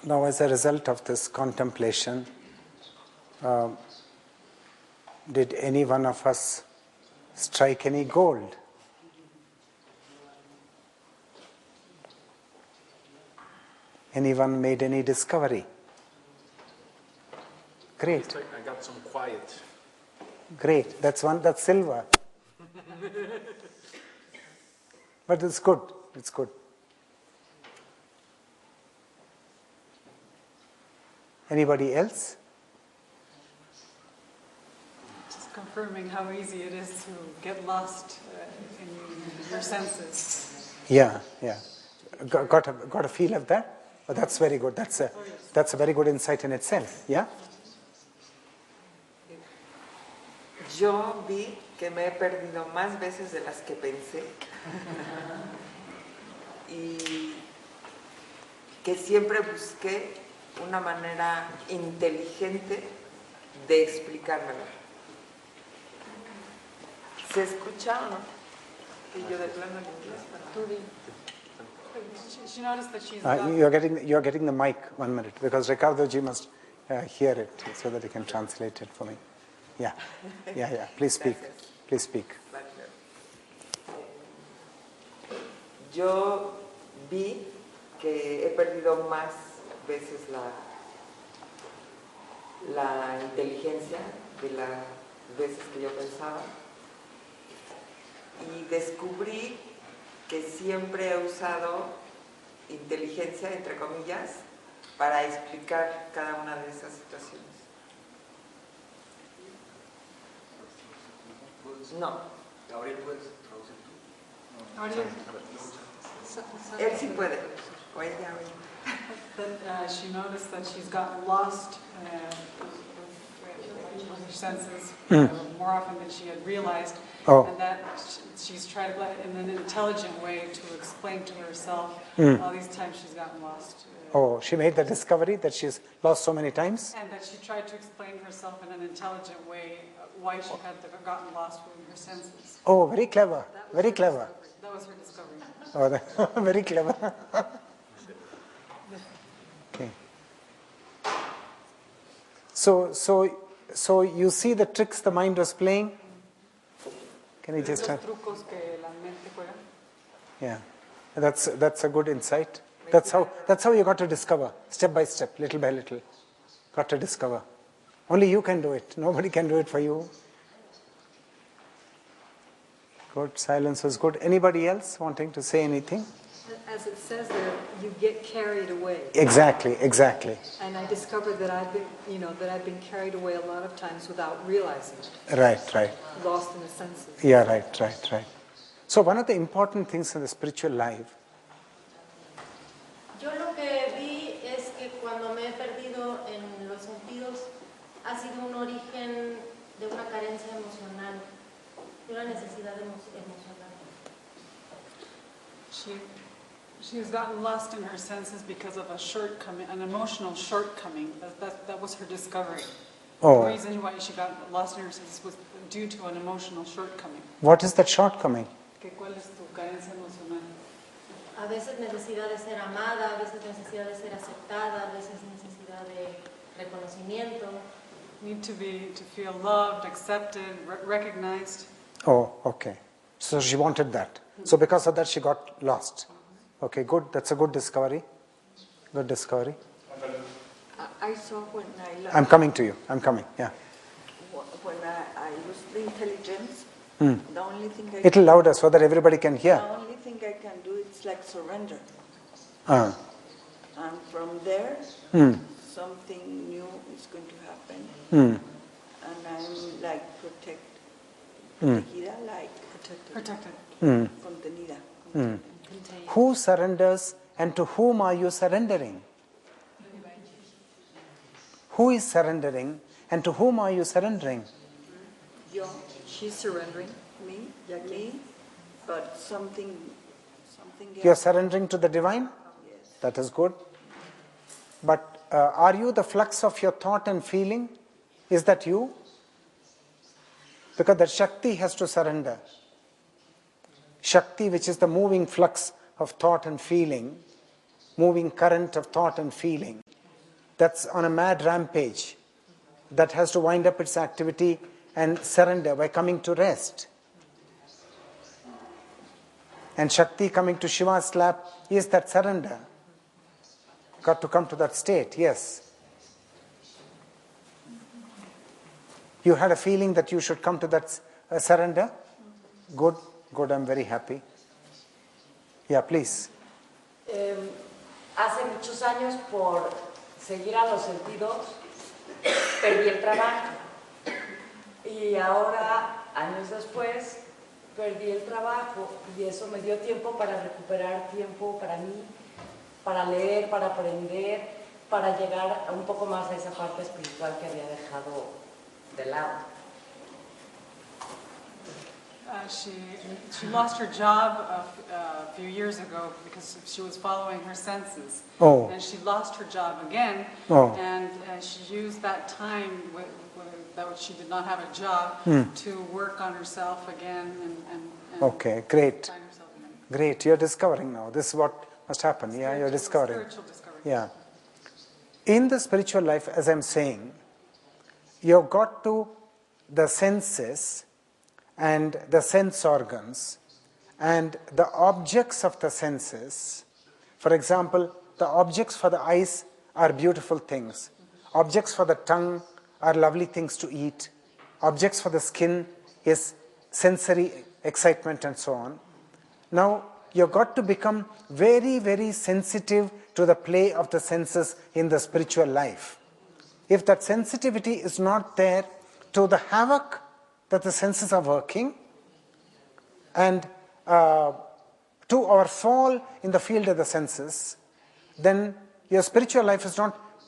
Now, as a result of this contemplation, did any one of us strike any gold? Anyone made any discovery? Great. I got some quiet. Great. That's silver. But it's good. It's good. Anybody else? Just confirming how easy it is to get lost in your senses. Yeah. Got a feel of that? Oh, that's very good. That's a very good insight in itself. Yeah? Yo vi que me he perdido más veces de las que pensé y que siempre busqué una manera inteligente de explicármelo. ¿Se escucha o no? Y yo de plano en inglés. She noticed that she's You're getting the mic 1 minute because Ricardo Ji must hear it so that he can translate it for me. Yeah. Please speak. Gracias. Please speak. Yo vi que he perdido más veces la inteligencia de las veces que yo pensaba y descubrí que siempre he usado inteligencia, entre comillas, para explicar cada una de esas situaciones. No. Gabriel, ¿puedes traducir tú? Él sí puede. O ella. That she noticed that she's gotten lost with her senses more often than she had realized, and that she's tried in an intelligent way to explain to herself all these times she's gotten lost. She made the discovery that she's lost so many times? And that she tried to explain herself in an intelligent way why she had gotten lost with her senses. Oh, very clever. Very clever. That was her discovery. Oh, very clever. Okay. So you see the tricks the mind was playing? Can you just Yeah. That's a good insight. That's how you got to discover, step by step, little by little. Got to discover. Only you can do it. Nobody can do it for you. Good. Silence was good. Anybody else wanting to say anything? As it says there, you get carried away. Exactly. And I discovered that I've been carried away a lot of times without realizing it. Right. Lost in the senses. Yeah, right. So one of the important things in the spiritual life. Yo lo que vi es que cuando me he perdido en los sentidos ha sido un origen de una carencia emocional, de una necesidad emocional. She's gotten lost in her senses because of a shortcoming, an emotional shortcoming. That was her discovery. The reason why she got lost in her senses was due to an emotional shortcoming. What is that shortcoming? ¿Cuál es tu carencia emocional? A veces necesidad de ser amada, a veces necesidad de ser aceptada, a veces necesidad de reconocimiento. Need to feel loved, accepted, recognized. Oh, okay. So she wanted that. So because of that she got lost. Okay, good. That's a good discovery. Good discovery. I saw when I'm coming to you. I'm coming. Yeah. When I use the intelligence, the only thing Little louder so that everybody can hear. The only thing I can do is like surrender. And from there, something new is going to happen. And I'm like protegida, like Protected. contenida. Who surrenders and to whom are you surrendering? Who is surrendering and to whom are you surrendering? She's surrendering. Me, but something You're surrendering to the divine? Yes. That is good. But are you the flux of your thought and feeling? Is that you? Because that Shakti has to surrender. Shakti, which is the moving flux of thought and feeling, moving current of thought and feeling, that's on a mad rampage, that has to wind up its activity and surrender by coming to rest. And Shakti coming to Shiva's lap is that surrender. Got to come to that state, yes. You had a feeling that you should come to that surrender? Good, good, I'm very happy. Yeah, please. Hace muchos años, por seguir a los sentidos, perdí el trabajo. Y ahora, años después, perdí el trabajo. Y eso me dio tiempo para recuperar tiempo para mí, para leer, para aprender, para llegar un poco más a esa parte espiritual que había dejado de lado. She lost her job a few years ago because she was following her senses. Oh. And she lost her job again. Oh. And she used that time that she did not have a job to work on herself again and Okay, great. find herself again. Great, you're discovering now. This is what must happen. Yeah, you're discovering. Spiritual discovery. Yeah. In the spiritual life, as I'm saying, you've got to the senses and the sense organs and the objects of the senses. For example, the objects for the eyes are beautiful things. Objects for the tongue are lovely things to eat. Objects for the skin is sensory excitement and so on. Now, you've got to become very, very sensitive to the play of the senses in the spiritual life. If that sensitivity is not there to the havoc that the senses are working and to our fall in the field of the senses, then your spiritual life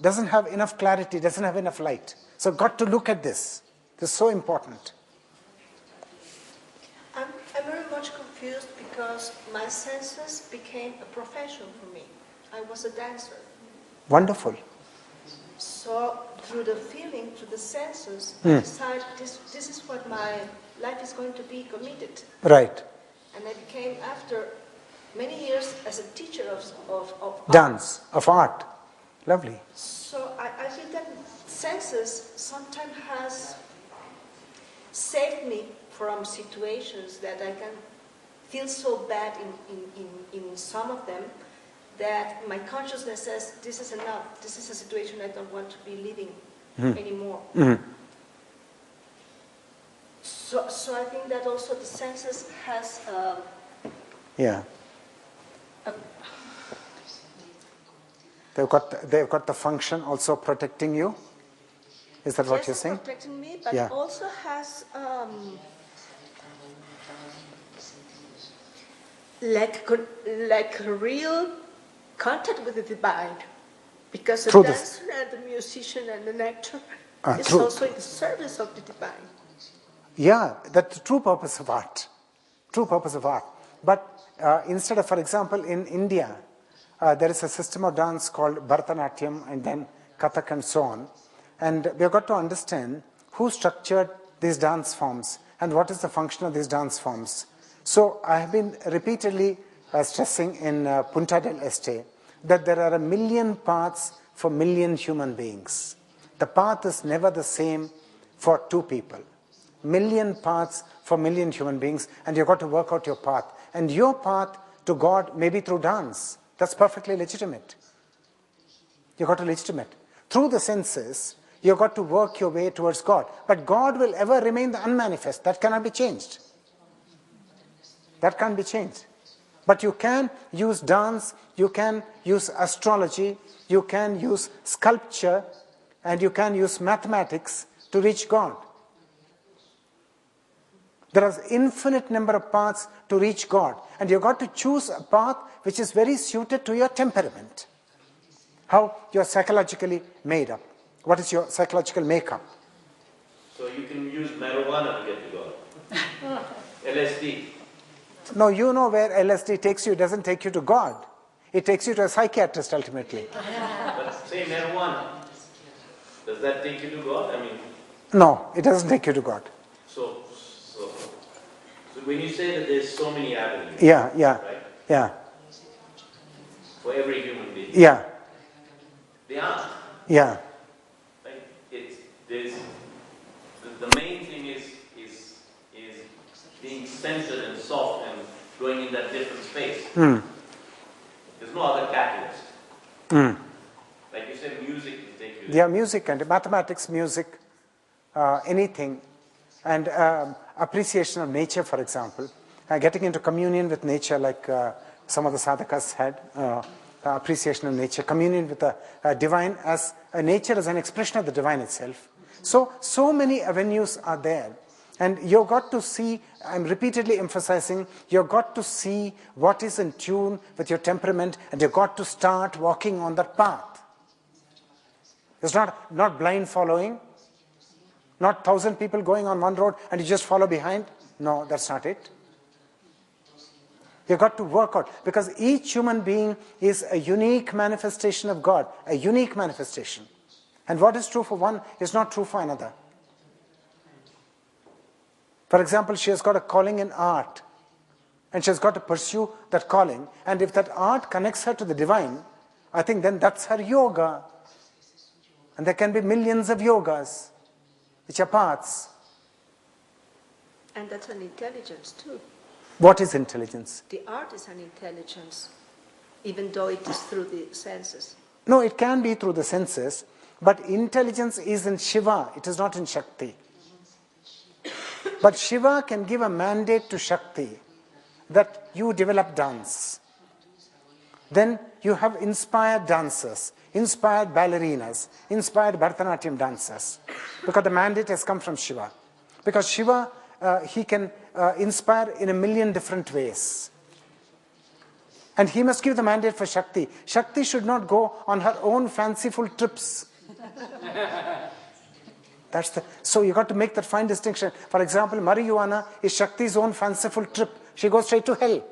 doesn't have enough clarity, doesn't have enough light. So got to look at this. This is so important. I'm very much confused because my senses became a profession for me. I was a dancer. Wonderful. So through the feeling, through the senses, I decided this is what my life is going to be committed. Right. And I became, after many years, as a teacher of Dance, of art. Lovely. So I feel that senses sometimes has saved me from situations that I can feel so bad in some of them that my consciousness says, this is enough, this is a situation I don't want to be living anymore. So I think that also the senses has They've got the function also protecting you. Is that what you're saying? Protecting me, but it also has like a real contact with the divine, because the dancer and the musician and the actor is also in the service of the divine. Yeah, that's the true purpose of art. True purpose of art. But instead of, for example, in India, there is a system of dance called Bharatanatyam and then Kathak and so on. And we've got to understand who structured these dance forms and what is the function of these dance forms. So I have been repeatedly stressing in Punta del Este that there are 1 million paths for 1 million human beings. The path is never the same for 2 people. 1 million paths for 1 million human beings, and you've got to work out your path. And your path to God may be through dance. That's perfectly legitimate. You've got to legitimate. Through the senses, you've got to work your way towards God. But God will ever remain the unmanifest. That cannot be changed. That can't be changed. But you can use dance, you can use astrology, you can use sculpture, and you can use mathematics to reach God. There are infinite number of paths to reach God. And you've got to choose a path which is very suited to your temperament. How you're psychologically made up. What is your psychological makeup? So you can use marijuana to get to God. LSD. No, you know where LSD takes you. It doesn't take you to God. It takes you to a psychiatrist ultimately. But say marijuana. Does that take you to God? I mean. No, it doesn't take you to God. So when you say that there's so many avenues. Yeah. For every human being. Yeah. They are. Yeah. Like the main thing is being centered and soft and going in that different space. There's no other catalyst. Like you said, music will take you there. Yeah, music and mathematics, music, anything. And appreciation of nature, for example. Getting into communion with nature like some of the sadhakas had. Appreciation of nature, communion with the divine as nature as an expression of the divine itself. So many avenues are there. And you've got to see, I'm repeatedly emphasizing, you've got to see what is in tune with your temperament, and you've got to start walking on that path. It's not blind following, not 1,000 people going on one road and you just follow behind. No, that's not it. You've got to work out, because each human being is a unique manifestation of God, a unique manifestation. And what is true for one is not true for another. For example, she has got a calling in art, and she has got to pursue that calling. And if that art connects her to the divine, I think then that's her yoga. And there can be millions of yogas, which are paths. And that's an intelligence too. What is intelligence? The art is an intelligence, even though it is through the senses. No, it can be through the senses, but intelligence is in Shiva, it is not in Shakti. But Shiva can give a mandate to Shakti that you develop dance. Then you have inspired dancers, inspired ballerinas, inspired Bharatanatyam dancers, because the mandate has come from Shiva. Because Shiva, he can inspire in a million different ways. And he must give the mandate for Shakti. Shakti should not go on her own fanciful trips. So you got to make that fine distinction. For example, marijuana is Shakti's own fanciful trip. She goes straight to hell.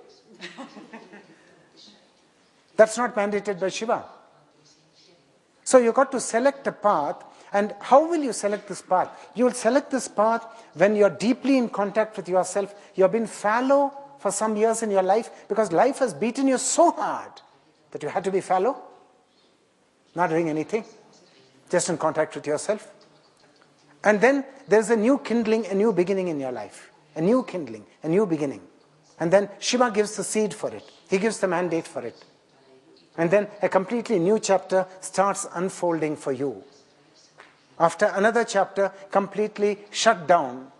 That's not mandated by Shiva. So you got to select a path. And how will you select this path? You will select this path when you're deeply in contact with yourself. You have been fallow for some years in your life because life has beaten you so hard that you had to be fallow, not doing anything, just in contact with yourself. And then there's a new kindling, a new beginning in your life. A new kindling, a new beginning. And then Shiva gives the seed for it. He gives the mandate for it. And then a completely new chapter starts unfolding for you. After another chapter completely shut down.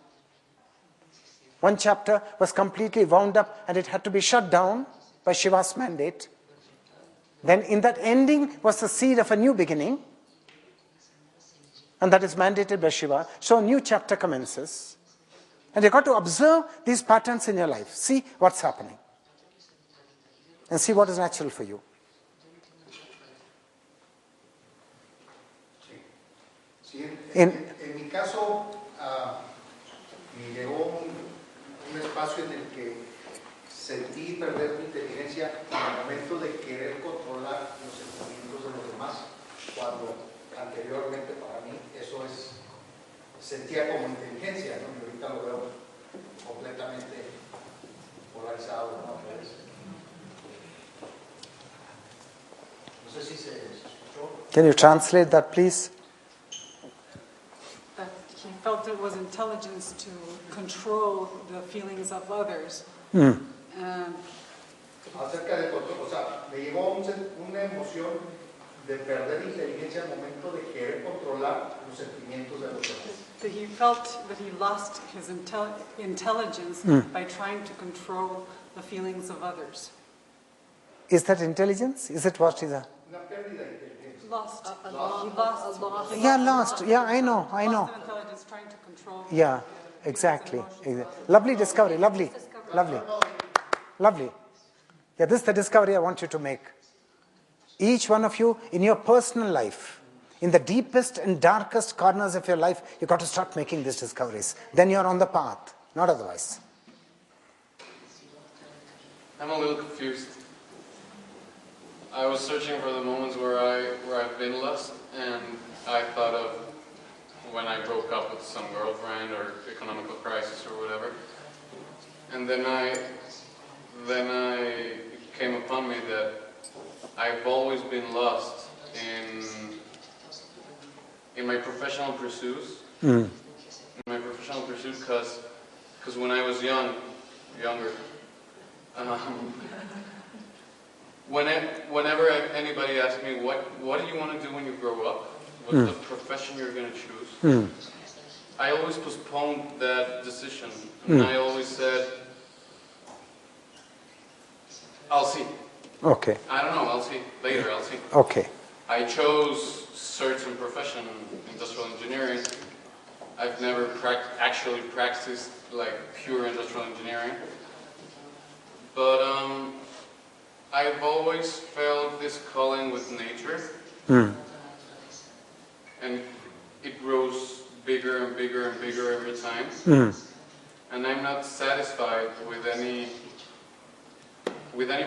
One chapter was completely wound up and it had to be shut down by Shiva's mandate. Then in that ending was the seed of a new beginning. And that is mandated by Shiva. So a new chapter commences. And you've got to observe these patterns in your life. See what's happening. And see what is natural for you. En mi caso, me llegó un espacio en el que sentí perder mi inteligencia en el momento de querer controlar los sentimientos de los demás, cuando anteriormente para mí eso sentía como inteligencia, ¿no? Y ahorita lo veo completamente polarizado, ¿no? No sé si se escuchó. Can you translate that, please? He felt it was intelligence to control the feelings of others. Acerca de control, o sea, me llegó una emoción de perder inteligencia al momento de querer controlar los sentimientos de los demás. So he felt that he lost his intelligence by trying to control the feelings of others. Is that intelligence? Is it what is that? Una pérdida de inteligencia. Lost. Yeah, lost. Yeah, I know. Lost intelligence trying to control. Yeah, exactly. Lovely discovery, lovely. Yeah, this is the discovery I want you to make. Each one of you, in your personal life, in the deepest and darkest corners of your life, you've got to start making these discoveries. Then you're on the path, not otherwise. I'm a little confused. I was searching for the moments where I've been lost, and I thought of when I broke up with some girlfriend or economical crisis or whatever. And then I came upon me that I've always been lost in in my professional pursuits. Because when I was younger, whenever anybody asked me, what do you want to do when you grow up? What's the profession you're going to choose? I always postponed that decision. And I always said, I'll see. Okay. I don't know, I'll see. Later, I'll see. Okay. I chose certain profession, industrial engineering. I've never actually practiced like pure industrial engineering. But I've always felt this calling with nature. And it grows bigger and bigger and bigger every time. And I'm not satisfied with any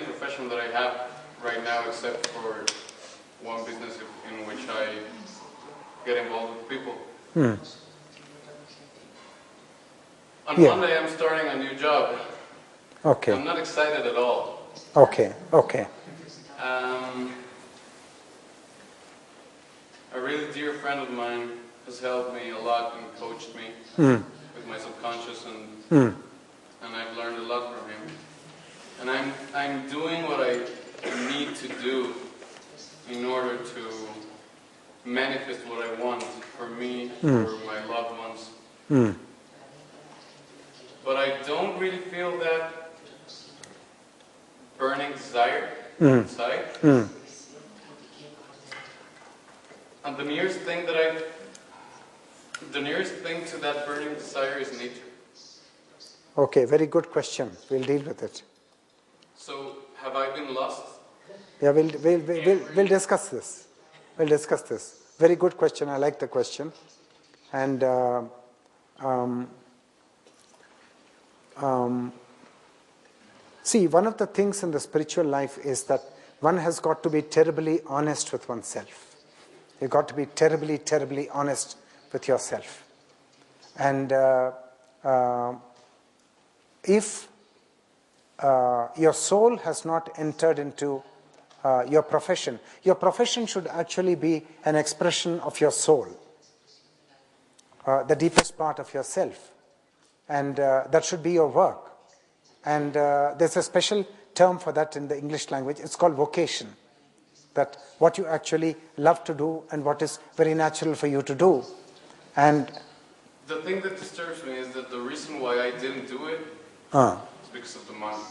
profession that I have right now, except for one business in which I get involved with people. On Monday, I'm starting a new job. Okay. I'm not excited at all. Okay. Okay. A really dear friend of mine has helped me a lot and coached me with my subconscious, and I've learned a lot from him. And I'm doing what I need to do in order to manifest what I want for me, for my loved ones. But I don't really feel that burning desire inside. And the nearest thing to that burning desire is nature. Okay, very good question. We'll deal with it. So, have I been lost? Yeah, we'll discuss this. We'll discuss this. Very good question. I like the question. And see, one of the things in the spiritual life is that one has got to be terribly honest with oneself. You've got to be terribly, terribly honest with yourself. And if your soul has not entered into your profession should actually be an expression of your soul, the deepest part of yourself. And that should be your work. And there's a special term for that in the English language. It's called vocation. That what you actually love to do and what is very natural for you to do. And the thing that disturbs me is that the reason why I didn't do it is because of the money.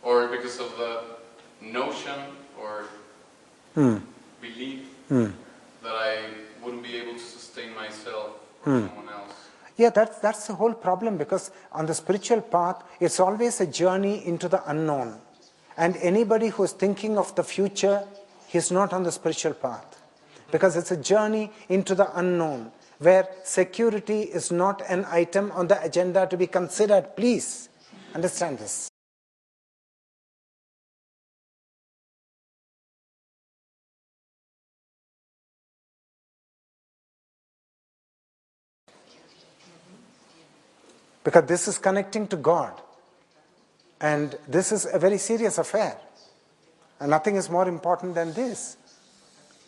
Or because of the notion or belief that I wouldn't be able to sustain myself or someone else. Yeah, that's the whole problem, because on the spiritual path, it's always a journey into the unknown. And anybody who is thinking of the future, he's not on the spiritual path. Because it's a journey into the unknown, where security is not an item on the agenda to be considered. Please understand this. Because this is connecting to God. And this is a very serious affair. And nothing is more important than this.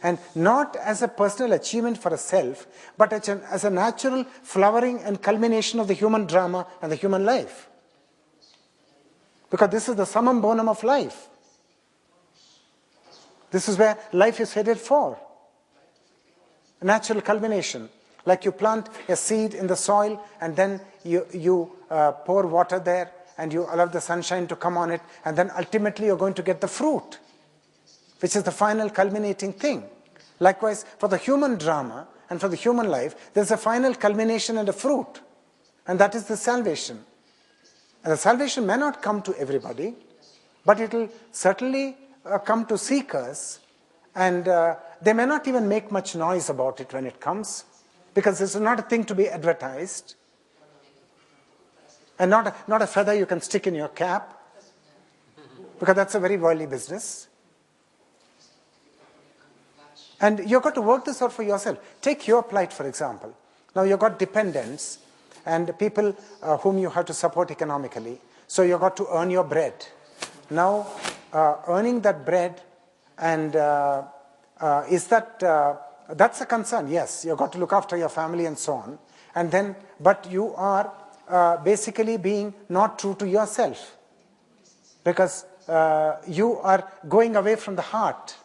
And not as a personal achievement for a self, but as a natural flowering and culmination of the human drama and the human life. Because this is the summum bonum of life. This is where life is headed for. A natural culmination. Like you plant a seed in the soil and then you pour water there and you allow the sunshine to come on it, and then ultimately you're going to get the fruit, which is the final culminating thing. Likewise, for the human drama and for the human life, there's a final culmination and a fruit, and that is the salvation. And the salvation may not come to everybody, but it will certainly come to seekers, and they may not even make much noise about it when it comes, because this is not a thing to be advertised, and not a feather you can stick in your cap, because that's a very worldly business. And you've got to work this out for yourself. Take your plight, for example. Now you've got dependents and people whom you have to support economically. So you've got to earn your bread. Now, earning that bread, and is that that's a concern, yes. You've got to look after your family and so on. And then, but you are basically being not true to yourself. Because you are going away from the heart.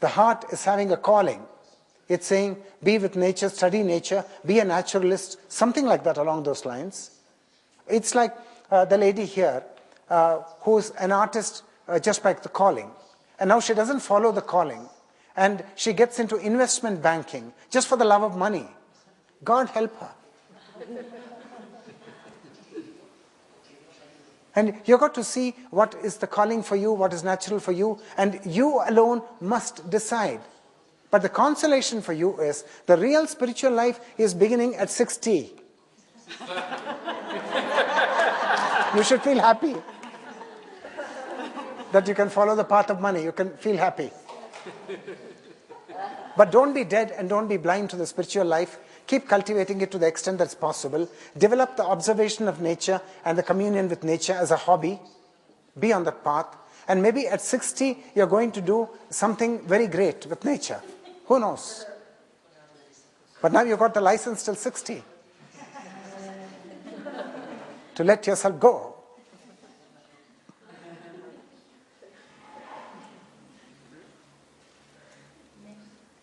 The heart is having a calling. It's saying, be with nature, study nature, be a naturalist, something like that along those lines. It's like the lady here, who's an artist just by the calling. And now she doesn't follow the calling. And she gets into investment banking just for the love of money. God help her. And you've got to see what is the calling for you, what is natural for you, and you alone must decide. But the consolation for you is the real spiritual life is beginning at 60. You should feel happy that you can follow the path of money. You can feel happy. But don't be dead and don't be blind to the spiritual life. Keep cultivating it to the extent that's possible. Develop the observation of nature and the communion with nature as a hobby. Be on that path. And maybe at 60, you're going to do something very great with nature. Who knows? But now you've got the license till 60 to let yourself go.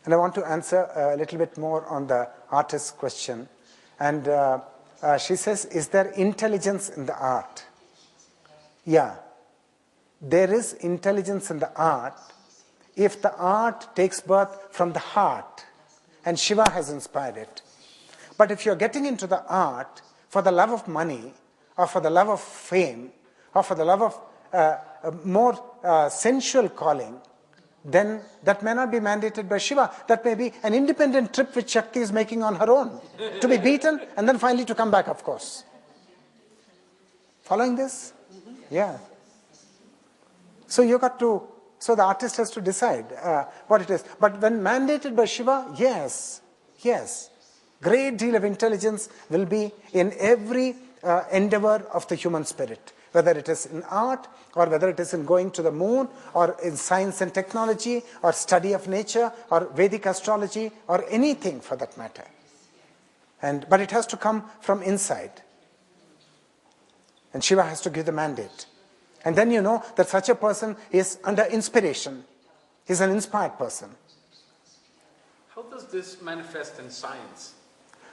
And I want to answer a little bit more on the artist's question. And she says, is there intelligence in the art? Yeah. There is intelligence in the art if the art takes birth from the heart. And Shiva has inspired it. But if you're getting into the art for the love of money, or for the love of fame, or for the love of a more sensual calling, then that may not be mandated by Shiva. That may be an independent trip which Shakti is making on her own. To be beaten and then finally to come back, of course. Following this? Yeah. So you got to, so the artist has to decide what it is. But when mandated by Shiva, yes. Great deal of intelligence will be in every endeavor of the human spirit. Whether it is in art, or whether it is in going to the moon, or in science and technology, or study of nature, or Vedic astrology, or anything for that matter. But it has to come from inside. And Shiva has to give the mandate. And then you know that such a person is under inspiration. He's an inspired person. How does this manifest in science?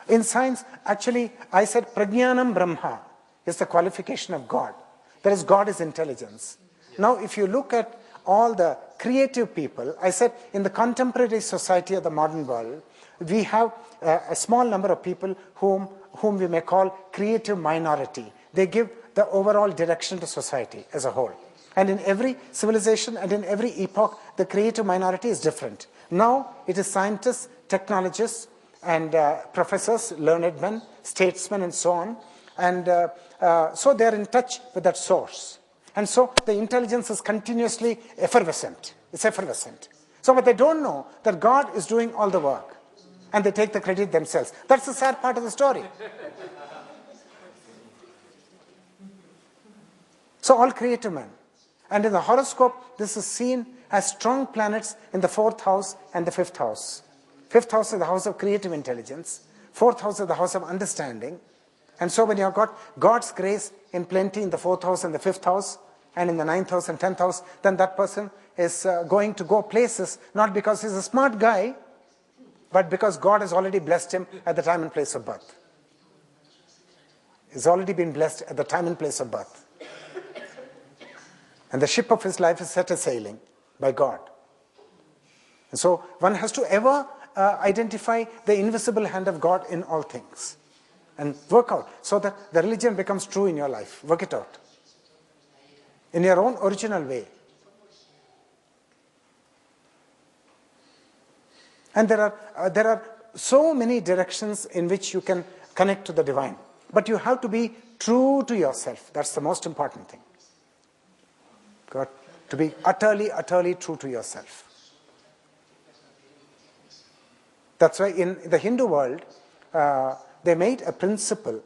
In science, actually, I said Prajnanam Brahma is the qualification of God. That is, God is intelligence. Now, if you look at all the creative people, I said in the contemporary society of the modern world, we have a small number of people whom we may call creative minority. They give the overall direction to society as a whole. And in every civilization and in every epoch, the creative minority is different. Now, it is scientists, technologists, and professors, learned men, statesmen, and so on. And so they are in touch with that source. And so the intelligence is continuously effervescent. It's effervescent. So but they don't know that God is doing all the work. And they take the credit themselves. That's the sad part of the story. So all creative men. And in the horoscope, this is seen as strong planets in the 4th house and the 5th house. 5th house is the house of creative intelligence. 4th house is the house of understanding. And so when you've got God's grace in plenty in the 4th house and the 5th house, and in the 9th house and 10th house, then that person is going to go places, not because he's a smart guy, but because God has already blessed him at the time and place of birth. He's already been blessed at the time and place of birth. And the ship of his life is set a-sailing by God. And so one has to ever identify the invisible hand of God in all things. And work out so that the religion becomes true in your life. Work it out. In your own original way. And there are so many directions in which you can connect to the divine. But you have to be true to yourself. That's the most important thing. Got to be utterly, utterly true to yourself. That's why in the Hindu world, they made a principle